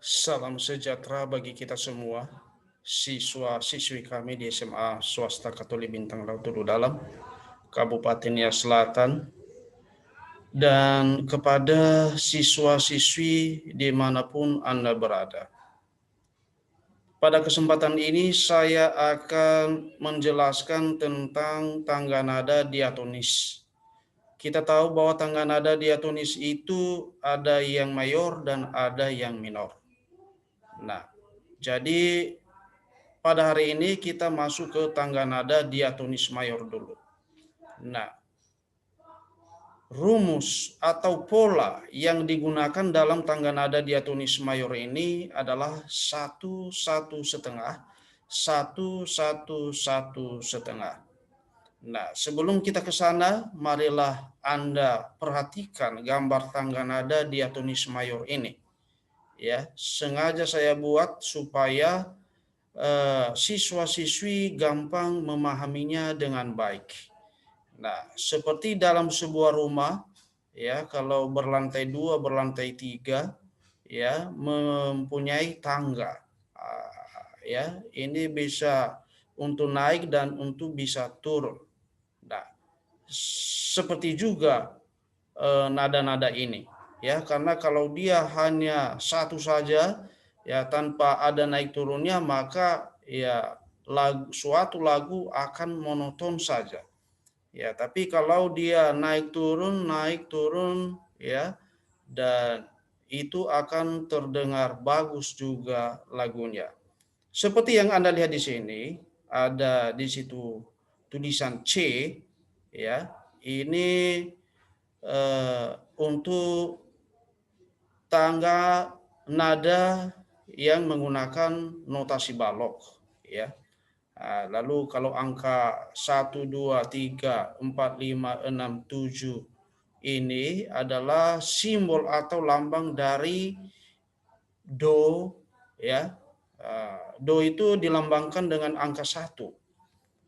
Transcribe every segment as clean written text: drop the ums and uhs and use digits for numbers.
Salam sejahtera bagi kita semua, siswa-siswi kami di SMA Swasta Katolik Bintang Laut Tulu Dalam, Kabupaten Nias Selatan, dan kepada siswa-siswi dimanapun Anda berada. Pada kesempatan ini saya akan menjelaskan tentang tangga nada diatonis. Kita tahu bahwa tangga nada diatonis itu ada yang mayor dan ada yang minor. Nah, jadi pada hari ini kita masuk ke tangga nada diatonis mayor dulu. Nah, rumus atau pola yang digunakan dalam tangga nada diatonis mayor ini adalah 1 1/2, 1 1 1 1/2. Nah, sebelum kita ke sana, marilah Anda perhatikan gambar tangga nada diatonis mayor ini. Ya, sengaja saya buat supaya siswa-siswi gampang memahaminya dengan baik. Nah, seperti dalam sebuah rumah, ya, kalau berlantai 2, berlantai 3, ya, mempunyai tangga. Ya, ini bisa untuk naik dan untuk bisa turun. Nah, seperti juga nada-nada ini, ya, karena kalau dia hanya satu saja, ya, tanpa ada naik turunnya, maka ya suatu lagu akan monoton saja. Ya, tapi kalau dia naik turun, ya, dan itu akan terdengar bagus juga lagunya. Seperti yang Anda lihat di sini, ada di situ tulisan C, ya. Ini untuk tangga nada yang menggunakan notasi balok, ya. Lalu kalau angka 1 2 3 4 5 6 7 ini adalah simbol atau lambang dari do, ya. Do itu dilambangkan dengan angka 1,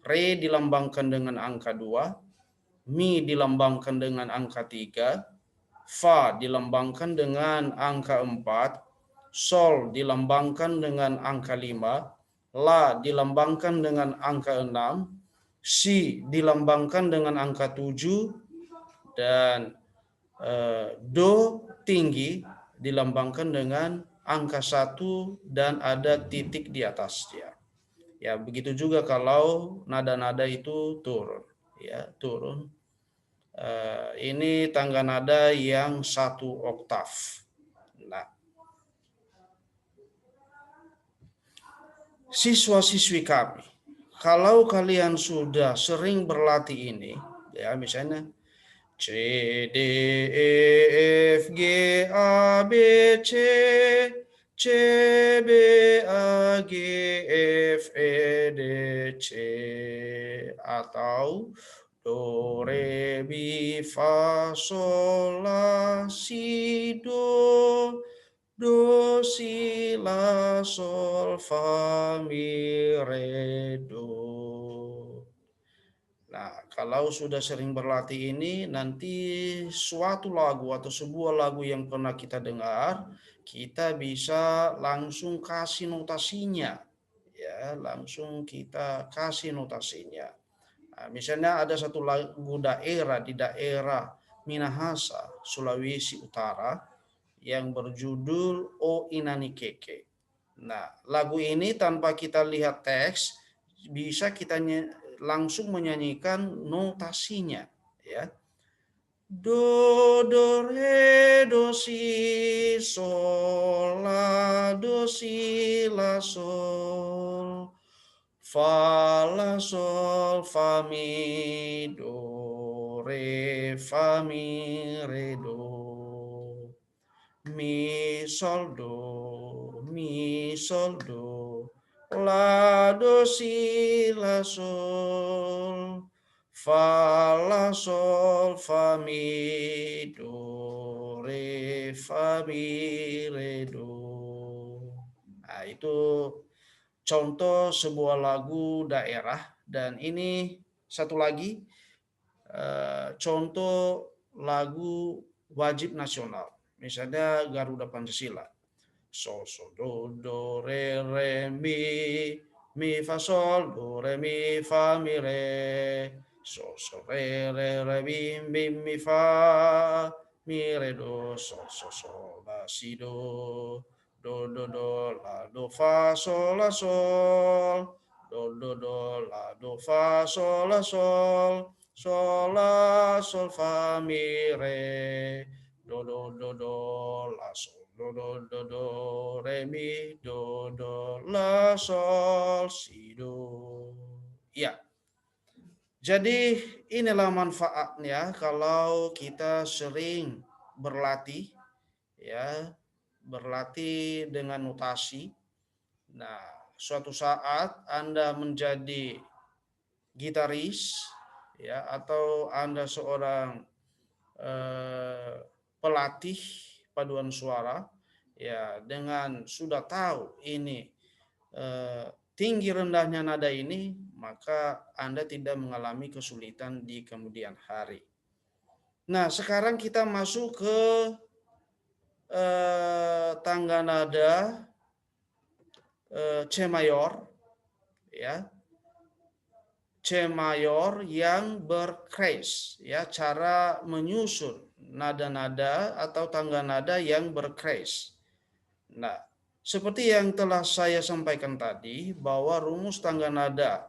re dilambangkan dengan angka 2, mi dilambangkan dengan angka 3, fa dilambangkan dengan angka 4, sol dilambangkan dengan angka 5, la dilambangkan dengan angka 6, si dilambangkan dengan angka 7, dan do tinggi dilambangkan dengan angka 1 dan ada titik di atasnya. Ya, begitu juga kalau nada-nada itu turun, ya, turun. Ini tangga nada yang 1 oktav. Nah, siswa-siswi kami, kalau kalian sudah sering berlatih ini, ya, misalnya C, D, E, F, G, A, B, C, C, B, A, G, F, E, D, C, atau do, re, mi, fa, sol, la, si, do, si, la, sol, fa, mi, re, do. Nah, kalau sudah sering berlatih ini, nanti suatu lagu atau sebuah lagu yang pernah kita dengar, kita bisa langsung kasih notasinya. Ya, langsung kita kasih notasinya. Nah, misalnya ada satu lagu daerah di daerah Minahasa, Sulawesi Utara, yang berjudul O Inani Keke. Nah, lagu ini tanpa kita lihat teks, bisa kita langsung menyanyikan notasinya, ya. Do, do, re, do, si, sol, la, do, si, la, sol, fa, la, sol, fa, mi, do, re, fa, mi, re, do, mi, sol, do, mi, sol, do, la, do, si, la, sol, fa, la, sol, fa, mi, do, re, fa, mi, re, do. Nah, itu contoh sebuah lagu daerah. Dan ini satu lagi contoh lagu wajib nasional. Misalnya Garuda Pancasila. sol sol do re mi fa sol do re mi fa mi re sol sol re mi fa mi re do sol la si do la do fa sol la sol do la do fa sol la sol la sol fa mi re do la sol do re mi do la sol si do. Ya, jadi inilah manfaatnya kalau kita sering berlatih, ya, berlatih dengan notasi. Nah, suatu saat Anda menjadi gitaris, ya, atau Anda seorang pelatih paduan suara, ya, dengan sudah tahu ini tinggi rendahnya nada ini, maka Anda tidak mengalami kesulitan di kemudian hari. Nah, sekarang kita masuk ke tangga nada C mayor, ya, C mayor yang berkres, ya, cara menyusun nada-nada atau tangga nada yang berkres. Nah, seperti yang telah saya sampaikan tadi, bahwa rumus tangga nada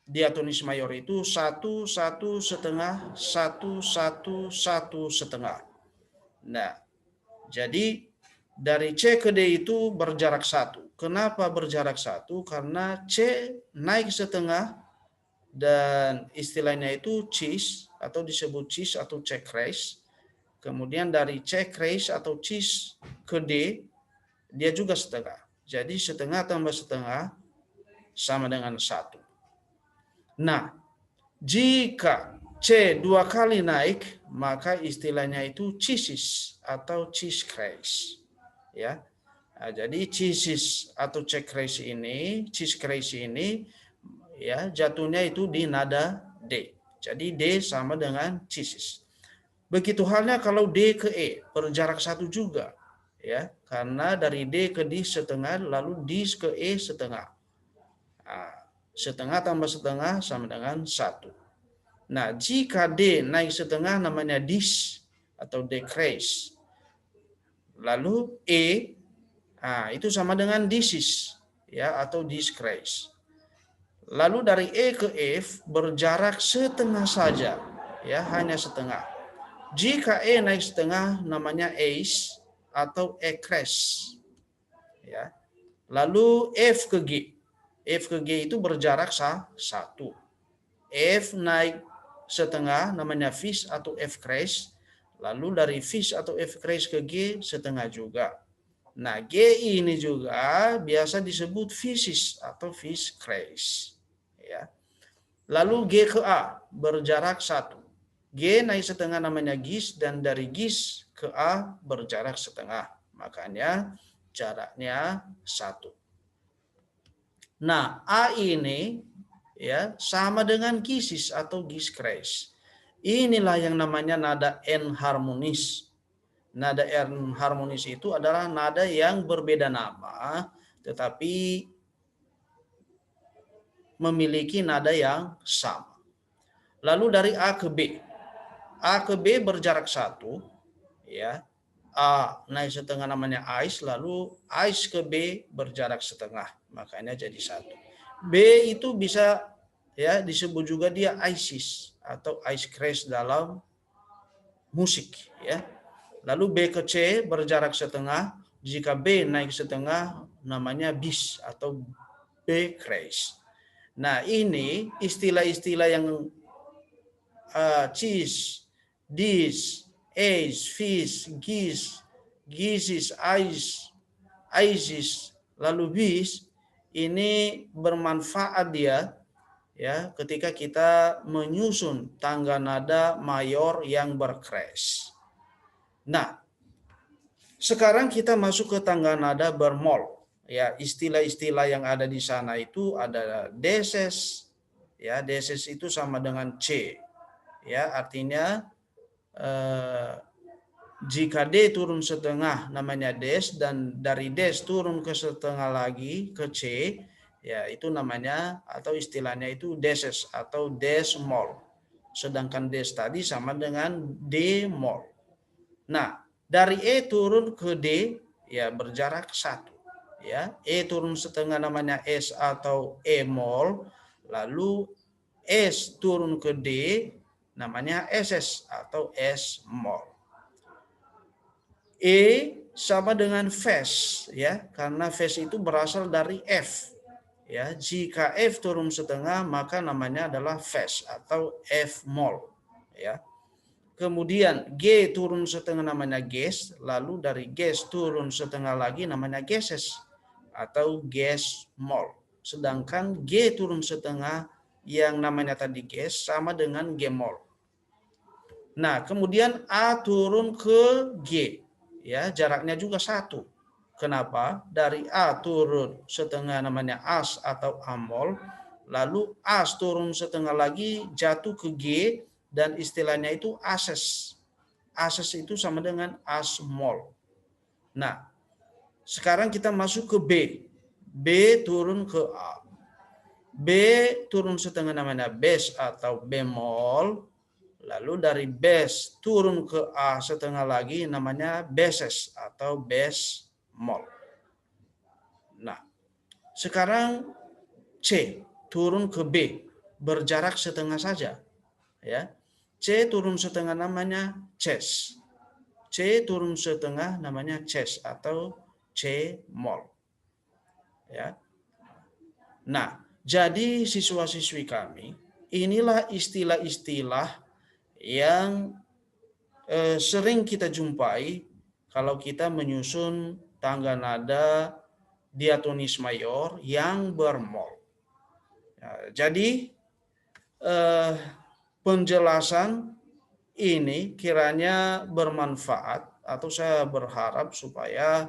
diatonis mayor itu 1 1 setengah 1 1 1 setengah. Nah, jadi dari C ke D itu berjarak 1. Kenapa berjarak 1? Karena C naik setengah dan istilahnya itu cis atau disebut cis atau C crash. Kemudian dari C crash atau cis ke D dia juga setengah. Jadi setengah tambah setengah sama dengan 1. Nah, jika C 2 kali naik, maka istilahnya itu cisis atau cis crash. Ya. Nah, jadi cisis atau cis crash ini ya jatuhnya itu di nada D. Jadi D sama dengan cisis. Begitu halnya kalau D ke E berjarak 1 juga, ya, karena dari D ke D setengah lalu D ke E setengah. Nah, setengah tambah setengah sama dengan 1. Nah, jika D naik setengah namanya dis atau decrease. Lalu E, nah, itu sama dengan disis, ya, atau disgrace. Lalu dari E ke F berjarak setengah saja, ya, hanya setengah. Jika E naik setengah namanya ace atau ecres, ya. Lalu F ke G, F ke G itu berjarak 1. F naik setengah namanya fish atau F crash. Lalu dari fish atau F crash ke G setengah juga. Nah, G ini juga biasa disebut fish atau fish crash. Ya. Lalu G ke A berjarak 1. G naik setengah namanya gis dan dari gis ke A berjarak setengah. Makanya jaraknya 1. Nah, A ini ya sama dengan gisis atau gis crash. Inilah yang namanya nada enharmonis. Nada enharmonis itu adalah nada yang berbeda nama tetapi memiliki nada yang sama. Lalu dari A ke B. A ke B berjarak 1, ya. A naik setengah namanya ice, lalu ice ke B berjarak setengah, makanya jadi 1. B itu bisa ya disebut juga dia ISIS atau ice crash dalam musik, ya. Lalu B ke C berjarak setengah, jika B naik setengah namanya bis atau B crash. Nah, ini istilah-istilah yang cheese, dis, ace, fish, gis, gisis, ice, isis, lalu bis, ini bermanfaat dia ya ketika kita menyusun tangga nada mayor yang berkres. Nah, sekarang kita masuk ke tangga nada bermol. Ya, istilah-istilah yang ada di sana itu ada deses, ya, deses itu sama dengan C. Ya, artinya Jika D turun setengah namanya des, dan dari des turun ke setengah lagi ke C, ya itu namanya atau istilahnya itu deses atau desmol. Sedangkan des tadi sama dengan D mol. Nah, dari E turun ke D ya berjarak 1. Ya, E turun setengah namanya S atau E mol, lalu S turun ke D namanya SS atau S mol. E sama dengan phase ya, karena phase itu berasal dari F. Ya, jika F turun setengah maka namanya adalah phase atau F mol ya. Kemudian G turun setengah namanya gas, lalu dari gas turun setengah lagi namanya gases atau gas mol. Sedangkan G turun setengah yang namanya tadi gas sama dengan G mol. Nah, kemudian A turun ke G, ya jaraknya juga 1. Kenapa? Dari A turun setengah namanya as atau amol, lalu as turun setengah lagi jatuh ke G dan istilahnya itu ases. Ases itu sama dengan asmol. Nah, sekarang kita masuk ke B. B turun ke A. B turun setengah namanya base atau bemol. Lalu dari base turun ke A setengah lagi namanya bases atau base mol. Nah, sekarang C turun ke B berjarak setengah saja, ya. C turun setengah namanya ces. C turun setengah namanya ces atau C mol, ya. Nah, jadi siswa-siswi kami, inilah istilah-istilah yang sering kita jumpai kalau kita menyusun tangga nada diatonis mayor yang bermol. Ya, jadi penjelasan ini kiranya bermanfaat atau saya berharap supaya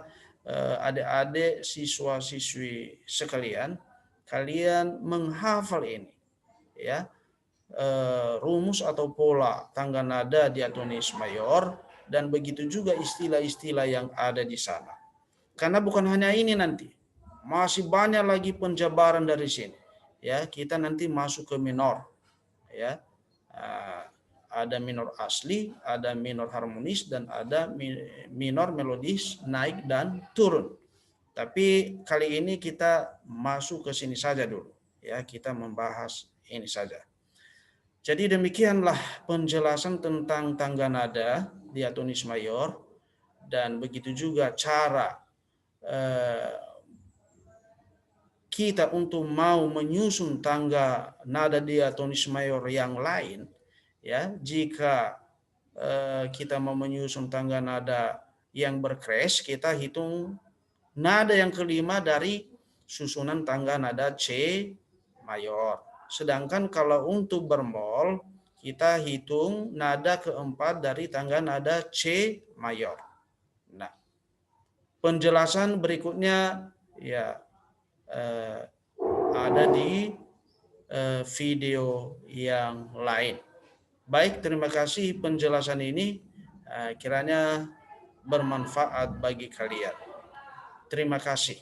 adik-adik siswa-siswi sekalian kalian menghafal ini ya, rumus atau pola tangga nada diatonis mayor dan begitu juga istilah-istilah yang ada di sana. Karena bukan hanya ini nanti, masih banyak lagi penjabaran dari sini. Ya, kita nanti masuk ke minor. Ya, ada minor asli, ada minor harmonis, dan ada minor melodis naik dan turun. Tapi kali ini kita masuk ke sini saja dulu. Ya, kita membahas ini saja. Jadi demikianlah penjelasan tentang tangga nada diatonis mayor, dan begitu juga cara kita untuk mau menyusun tangga nada diatonis mayor yang lain, ya. Jika kita mau menyusun tangga nada yang berkres, kita hitung nada yang kelima dari susunan tangga nada C mayor. Sedangkan kalau untuk bermol, kita hitung nada keempat dari tangga nada C mayor. Nah, penjelasan berikutnya ya ada di video yang lain. Baik, terima kasih penjelasan ini kiranya bermanfaat bagi kalian. Terima kasih.